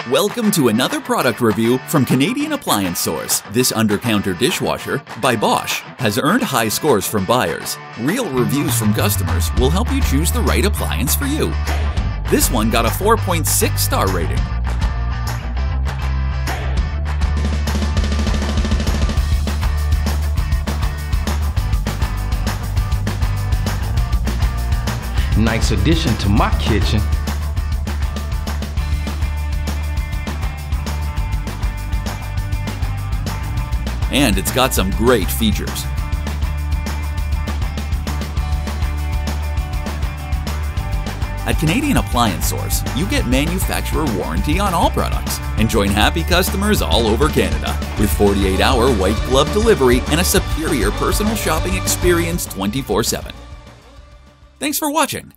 Welcome to another product review from Canadian Appliance Source. This Undercounter Dishwasher by Bosch has earned high scores from buyers. Real reviews from customers will help you choose the right appliance for you. This one got a 4.6 star rating. Nice addition to my kitchen. And it's got some great features. At Canadian Appliance Source, you get manufacturer warranty on all products and join happy customers all over Canada with 48-hour white glove delivery and a superior personal shopping experience 24/7. Thanks for watching.